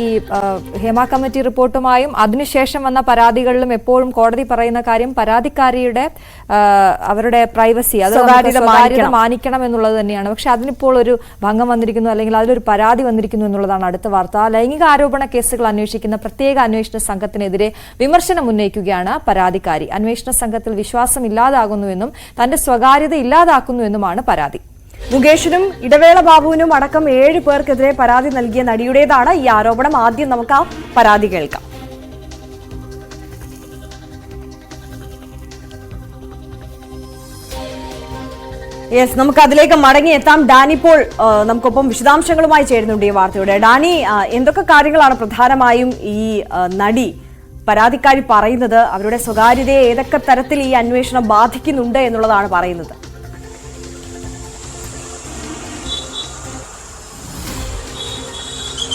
ഈ ഹേമ കമ്മിറ്റി റിപ്പോർട്ടുമായും അതിനുശേഷം വന്ന പരാതികളിലും എപ്പോഴും കോടതി പറയുന്ന കാര്യം പരാതിക്കാരിയുടെ അവരുടെ പ്രൈവസി അത് സ്വകാര്യത മാനിക്കണം എന്നുള്ളത് തന്നെയാണ്. പക്ഷെ അതിനിപ്പോൾ ഒരു ഭംഗം വന്നിരിക്കുന്നു, അല്ലെങ്കിൽ അതിലൊരു പരാതി വന്നിരിക്കുന്നു എന്നുള്ളതാണ് അടുത്ത വാർത്ത. ലൈംഗിക ആരോപണ കേസുകൾ അന്വേഷിക്കുന്ന പ്രത്യേക അന്വേഷണ സംഘത്തിനെതിരെ വിമർശനം ഉന്നയിക്കുകയാണ് പരാതിക്കാരി. അന്വേഷണ സംഘത്തിൽ വിശ്വാസം ഇല്ലാതാകുന്നുവെന്നും തന്റെ സ്വകാര്യത ഇല്ലാതാക്കുന്നുവെന്നുമാണ് പരാതി. മുകേഷിനും ഇടവേള ബാബുവിനും അടക്കം 7 പേർക്കെതിരെ പരാതി നൽകിയ നടിയുടേതാണ് ഈ ആരോപണം. ആദ്യം നമുക്ക് ആ പരാതി കേൾക്കാം. യെസ്, നമുക്ക് അതിലേക്ക് മടങ്ങിയെത്താം. ഡാനി ഇപ്പോൾ നമുക്കൊപ്പം വിശദാംശങ്ങളുമായി ചേരുന്നുണ്ട് ഈ വാർത്തയുടെ. ഡാനി, എന്തൊക്കെ കാര്യങ്ങളാണ് പ്രധാനമായും ഈ നടി പരാതിക്കാരി പറയുന്നത്? അവരുടെ സ്വകാര്യതയെ ഏതൊക്കെ തരത്തിൽ ഈ അന്വേഷണം ബാധിക്കുന്നുണ്ട് എന്നുള്ളതാണ് പറയുന്നത്.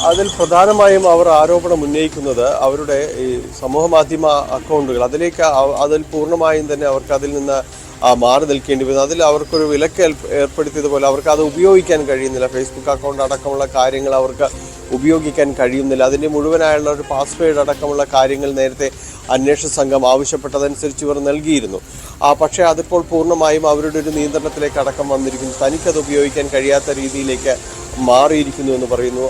അതിൽ പ്രധാനമായും അവർ ആരോപണം ഉന്നയിക്കുന്നത് അവരുടെ ഈ സമൂഹ മാധ്യമ അക്കൗണ്ടുകൾ അതിൽ പൂർണ്ണമായും തന്നെ അവർക്ക് അതിൽ നിന്ന് മാറി നിൽക്കേണ്ടി വരുന്നു. അതിൽ അവർക്കൊരു വിലക്ക് ഏർപ്പെടുത്തിയതുപോലെ അവർക്ക് അത് ഉപയോഗിക്കാൻ കഴിയുന്നില്ല. ഫേസ്ബുക്ക് അക്കൗണ്ട് അടക്കമുള്ള കാര്യങ്ങൾ അവർക്ക് ഉപയോഗിക്കാൻ കഴിയുന്നില്ല. അതിൻ്റെ മുഴുവനായുള്ള ഒരു പാസ്വേഡ് അടക്കമുള്ള കാര്യങ്ങൾ നേരത്തെ അന്വേഷണ സംഘം ആവശ്യപ്പെട്ടതനുസരിച്ച് ഇവർ നൽകിയിരുന്നു. പക്ഷേ അതിപ്പോൾ പൂർണ്ണമായും അവരുടെ ഒരു നിയന്ത്രണത്തിലേക്ക് അടക്കം വന്നിരിക്കുന്നു. തനിക്കത് ഉപയോഗിക്കാൻ കഴിയാത്ത രീതിയിലേക്ക് മാറിയിരിക്കുന്നു എന്ന് പറയുന്നു.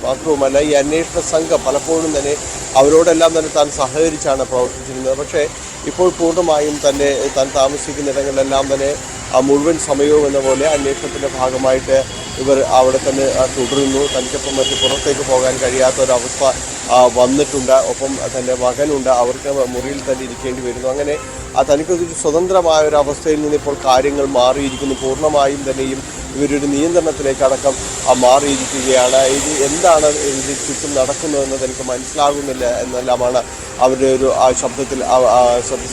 മാത്രവുമല്ല, ഈ അന്വേഷണ സംഘം പലപ്പോഴും തന്നെ അവരോടെല്ലാം തന്നെ താൻ സഹകരിച്ചാണ് പ്രവർത്തിച്ചിരുന്നത്. പക്ഷേ ഇപ്പോൾ പൂർണ്ണമായും തന്നെ താൻ താമസിക്കുന്നിടങ്ങളിലെല്ലാം തന്നെ മുഴുവൻ സമയവും എന്ന പോലെ അന്വേഷണത്തിൻ്റെ ഭാഗമായിട്ട് ഇവർ അവിടെ തന്നെ തുടരുന്നു. തനിക്കൊപ്പം മറ്റ് പുറത്തേക്ക് പോകാൻ കഴിയാത്തൊരവസ്ഥ വന്നിട്ടുണ്ട്. ഒപ്പം തൻ്റെ മകനുണ്ട്, അവർക്ക് മുറിയിൽ തന്നെ ഇരിക്കേണ്ടി വരുന്നു. അങ്ങനെ തനിക്കൊരു സ്വതന്ത്രമായ ഒരു അവസ്ഥയിൽ നിന്ന് ഇപ്പോൾ കാര്യങ്ങൾ മാറിയിരിക്കുന്നു. പൂർണ്ണമായും തന്നെയും ഇവരൊരു നിയന്ത്രണത്തിലേക്ക് അടക്കം മാറിയിരിക്കുകയാണ്. ഇത് എന്താണ് ഇതിന് ചുറ്റും നടക്കുന്നതെന്ന് എനിക്ക് മനസ്സിലാകുന്നില്ല എന്നെല്ലാമാണ് അവരുടെ ഒരു ശബ്ദ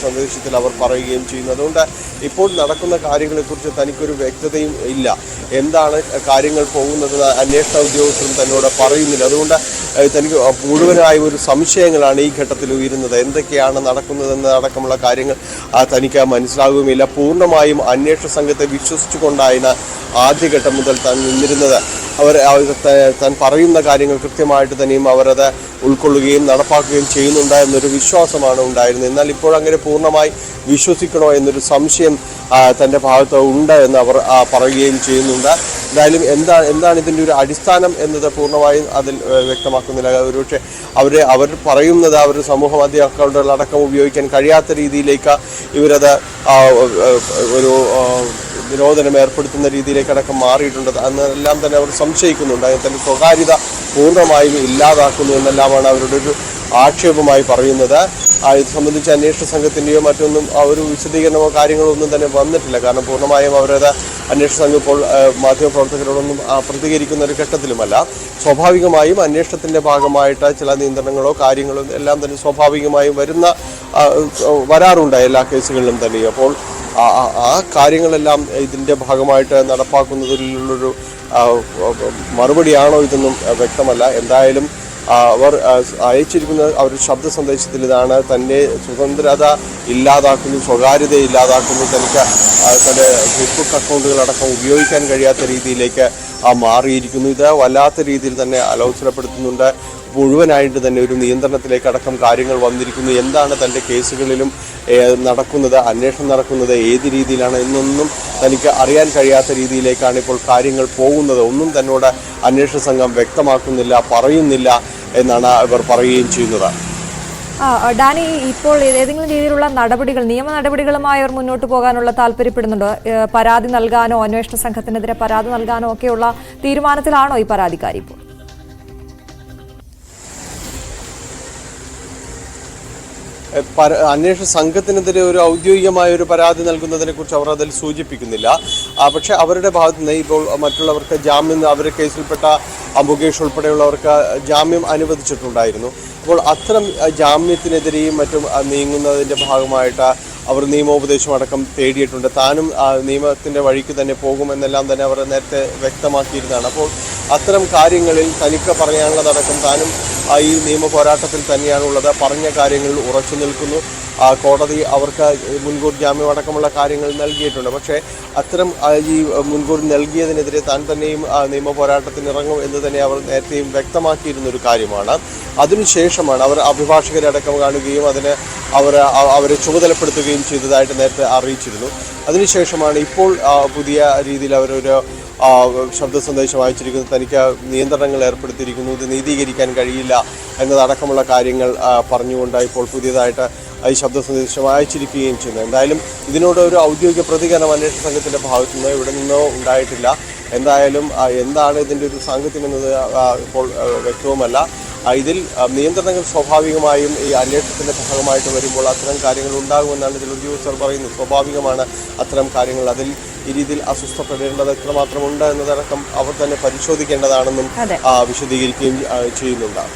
സന്ദേശത്തിൽ അവർ പറയുകയും ചെയ്യുന്നത്. അതുകൊണ്ട് ഇപ്പോൾ നടക്കുന്ന കാര്യങ്ങളെക്കുറിച്ച് തനിക്കൊരു വ്യക്തതയും ഇല്ല. എന്താണ് കാര്യങ്ങൾ പോകുന്നത് അന്വേഷണ ഉദ്യോഗസ്ഥരും തന്നോട് പറയുന്നില്ല. അതുകൊണ്ട് തനിക്ക് മുഴുവനായ ഒരു സംശയങ്ങളാണ് ഈ ഘട്ടത്തിൽ ഉയരുന്നത്. എന്തൊക്കെയാണ് നടക്കുന്നതെന്ന് അടക്കമുള്ള കാര്യങ്ങൾ തനിക്ക് മനസ്സിലാകുകയുമില്ല. പൂർണ്ണമായും അന്വേഷണ സംഘത്തെ വിശ്വസിച്ചുകൊണ്ടാണ് ആദ്യഘട്ടം മുതൽ താൻ നിന്നിരുന്നത്. താൻ പറയുന്ന കാര്യങ്ങൾ കൃത്യമായിട്ട് തന്നെയും അവരത് ഉൾക്കൊള്ളുകയും നടപ്പാക്കുകയും ചെയ്യുന്നുണ്ട് എന്നൊരു വിശ്വാസമാണ് ഉണ്ടായിരുന്നത്. എന്നാൽ ഇപ്പോഴങ്ങനെ പൂർണ്ണമായി വിശ്വസിക്കണോ എന്നൊരു സംശയം തൻ്റെ ഭാഗത്ത് ഉണ്ട് എന്ന് അവർ പറയുകയും ചെയ്യുന്നുണ്ട്. എന്തായാലും എന്താണ് ഇതിൻ്റെ ഒരു അടിസ്ഥാനം എന്നത് പൂർണ്ണമായും അതിൽ വ്യക്തമാക്കുന്നില്ല. ഒരുപക്ഷെ അവർ പറയുന്നത് അവരുടെ സമൂഹ മാധ്യമ അക്കൗണ്ടുകളടക്കം ഉപയോഗിക്കാൻ കഴിയാത്ത രീതിയിലേക്ക് ഇവരത് ഒരു നിരോധനം ഏർപ്പെടുത്തുന്ന രീതിയിലേക്കടക്കം മാറിയിട്ടുണ്ട് എന്നെല്ലാം തന്നെ അവർ സംശയിക്കുന്നുണ്ട്. തൻ്റെ സ്വകാര്യത പൂർണ്ണമായും ഇല്ലാതാക്കുന്നു എന്നെല്ലാമാണ് അവരുടെ ഒരു ആക്ഷേപമായി പറയുന്നത്. ഇത് സംബന്ധിച്ച് അന്വേഷണ സംഘത്തിൻ്റെയോ മറ്റൊന്നും ഒരു വിശദീകരണമോ കാര്യങ്ങളോ ഒന്നും തന്നെ വന്നിട്ടില്ല. കാരണം പൂർണ്ണമായും അവരത് അന്വേഷണ സംഘം ഇപ്പോൾ മാധ്യമപ്രവർത്തകരോടൊന്നും പ്രതികരിക്കുന്ന ഒരു ഘട്ടത്തിലുമല്ല. സ്വാഭാവികമായും അന്വേഷണത്തിൻ്റെ ഭാഗമായിട്ട് ചില നിയന്ത്രണങ്ങളോ കാര്യങ്ങളോ എല്ലാം തന്നെ സ്വാഭാവികമായും വരാറുണ്ട് എല്ലാ കേസുകളിലും തന്നെയും. അപ്പോൾ ആ കാര്യങ്ങളെല്ലാം ഇതിൻ്റെ ഭാഗമായിട്ട് നടപ്പാക്കുന്നതിലുള്ളൊരു മറുപടിയാണോ ഇതൊന്നും വ്യക്തമല്ല. എന്തായാലും അവർ അയച്ചിരിക്കുന്ന അവരുടെ ശബ്ദ സന്ദേശത്തിൽ ഇതാണ്: തൻ്റെ സ്വതന്ത്രത ഇല്ലാതാക്കുന്നു, സ്വകാര്യത ഇല്ലാതാക്കുന്നു, തനിക്ക് തൻ്റെ ഫേസ്ബുക്ക് അക്കൗണ്ടുകളടക്കം ഉപയോഗിക്കാൻ കഴിയാത്ത രീതിയിലേക്ക് മാറിയിരിക്കുന്നു. ഇത് വല്ലാത്ത രീതിയിൽ തന്നെ അലോസരപ്പെടുത്തുന്നുണ്ട്. മുഴുവനായിട്ട് തന്നെ ഒരു നിയന്ത്രണത്തിലേക്ക് അടക്കം കാര്യങ്ങൾ വന്നിരിക്കുന്നു. എന്താണ് തൻ്റെ കേസുകളിലും നടക്കുന്നത്, അന്വേഷണം നടക്കുന്നത് ഏത് രീതിയിലാണ് എന്നൊന്നും തനിക്ക് അറിയാൻ കഴിയാത്ത രീതിയിലേക്കാണ് ഇപ്പോൾ കാര്യങ്ങൾ പോകുന്നത്. ഒന്നും തന്നോട് അന്വേഷണ സംഘം വ്യക്തമാക്കുന്നില്ല, പറയുന്നില്ല എന്നാണ് ഇവർ പറയുകയും ചെയ്യുന്നത്. ഡാനി, ഇപ്പോൾ ഏതെങ്കിലും രീതിയിലുള്ള നടപടികൾ, നിയമ നടപടികളുമായി അവർ മുന്നോട്ട് പോകാനുള്ള താല്പര്യപ്പെടുന്നുണ്ടോ? പരാതി നൽകാനോ അന്വേഷണ സംഘത്തിനെതിരെ പരാതി നൽകാനോ ഒക്കെയുള്ള തീരുമാനത്തിലാണോ ഈ പരാതിക്കാരി ഇപ്പോൾ? അന്വേഷണ സംഘത്തിനെതിരെ ഒരു ഔദ്യോഗികമായ ഒരു പരാതി നൽകുന്നതിനെ കുറിച്ച് അവർ അതിൽ സൂചിപ്പിക്കുന്നില്ല. പക്ഷേ അവരുടെ ഭാഗത്തു നിന്ന് ഇപ്പോൾ മറ്റുള്ളവർക്ക് ജാമ്യം, അവരുടെ കേസിൽപ്പെട്ട മുകേഷ് ഉൾപ്പെടെയുള്ളവർക്ക് ജാമ്യം അനുവദിച്ചിട്ടുണ്ടായിരുന്നു. അപ്പോൾ അത്തരം ജാമ്യത്തിനെതിരെയും മറ്റും നീങ്ങുന്നതിൻ്റെ ഭാഗമായിട്ട് അവർ നിയമോപദേശം അടക്കം തേടിയിട്ടുണ്ട്. താനും നിയമത്തിൻ്റെ വഴിക്ക് തന്നെ പോകുമെന്നെല്ലാം തന്നെ അവർ നേരത്തെ വ്യക്തമാക്കിയിരുന്നതാണ്. അപ്പോൾ അത്തരം കാര്യങ്ങളിൽ തനിക്ക് പറയാനുള്ളതടക്കം താനും ഈ നിയമ പോരാട്ടത്തിൽ തന്നെയാണുള്ളത്. പറഞ്ഞ കാര്യങ്ങളിൽ ഉറച്ചു നിൽക്കുന്നു. കോടതി അവർക്ക് മുൻകൂർ ജാമ്യം അടക്കമുള്ള കാര്യങ്ങൾ നൽകിയിട്ടുണ്ട്. പക്ഷേ അത്തരം ഈ മുൻകൂർ നൽകിയതിനെതിരെ താൻ തന്നെയും നിയമ പോരാട്ടത്തിന് ഇറങ്ങും എന്ന് തന്നെ അവർ നേരത്തെയും വ്യക്തമാക്കിയിരുന്നൊരു കാര്യമാണ്. അതിനുശേഷമാണ് അവർ അഭിഭാഷകരടക്കം കാണുകയും അവരെ ചുമതലപ്പെടുത്തുകയും ചെയ്തതായിട്ട് നേരത്തെ അറിയിച്ചിരുന്നു. അതിനുശേഷമാണ് ഇപ്പോൾ പുതിയ രീതിയിൽ അവരൊരു ശബ്ദ സന്ദേശം അയച്ചിരിക്കുന്നത്. തനിക്ക് നിയന്ത്രണങ്ങൾ ഏർപ്പെടുത്തിയിരിക്കുന്നു, ഇത് നീതീകരിക്കാൻ കഴിയില്ല എന്നതടക്കമുള്ള കാര്യങ്ങൾ പറഞ്ഞുകൊണ്ട് ഇപ്പോൾ പുതിയതായിട്ട് ഈ ശബ്ദ സന്ദേശം അയച്ചിരിക്കുകയും ചെയ്യുന്നു. എന്തായാലും ഇതിനോട് ഒരു ഔദ്യോഗിക പ്രതികരണം അന്വേഷണ സംഘത്തിൻ്റെ ഭാഗത്തു നിന്നോ ഇവിടെ നിന്നോ ഉണ്ടായിട്ടില്ല. എന്തായാലും എന്താണ് ഇതിൻ്റെ ഒരു സാങ്കത്യം എന്നത് ഇപ്പോൾ വ്യക്തവുമല്ല. ഇതിൽ നിയന്ത്രണങ്ങൾ സ്വാഭാവികമായും ഈ അന്വേഷണത്തിൻ്റെ ഭാഗമായിട്ട് വരുമ്പോൾ അത്തരം കാര്യങ്ങൾ ഉണ്ടാകുമെന്നാണ് ഇതിൽ ഉദ്യോഗസ്ഥർ പറയുന്നത്. സ്വാഭാവികമാണ് അത്തരം കാര്യങ്ങൾ. അതിൽ ഈ രീതിയിൽ അസ്വസ്ഥപ്പെടേണ്ടത് എത്രമാത്രമുണ്ട് എന്നതടക്കം അവർ തന്നെ പരിശോധിക്കേണ്ടതാണെന്നും വിശദീകരിക്കുകയും ചെയ്യുന്നുണ്ട്.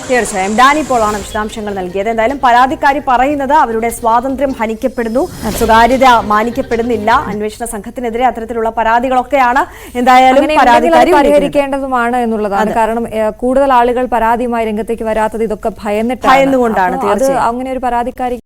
തീർച്ചയായും ഡാനി പോളാണ് വിശദാംശങ്ങൾ നൽകിയത്. എന്തായാലും പരാതിക്കാരി പറയുന്നത് അവരുടെ സ്വാതന്ത്ര്യം ഹനിക്കപ്പെടുന്നു, സ്വകാര്യത മാനിക്കപ്പെടുന്നില്ല. അന്വേഷണ സംഘത്തിനെതിരെ അത്തരത്തിലുള്ള പരാതികളൊക്കെയാണ് എന്തായാലും പരാതിക്കാരി പരിഹരിക്കേണ്ടതുമാണ് എന്നുള്ളതാണ്. കാരണം കൂടുതൽ ആളുകൾ പരാതിയുമായി രംഗത്തേക്ക് വരാത്തത് ഇതൊക്കെ ഭയന്നുകൊണ്ടാണ്. തീർച്ചയായും അങ്ങനെ ഒരു പരാതിക്കാരി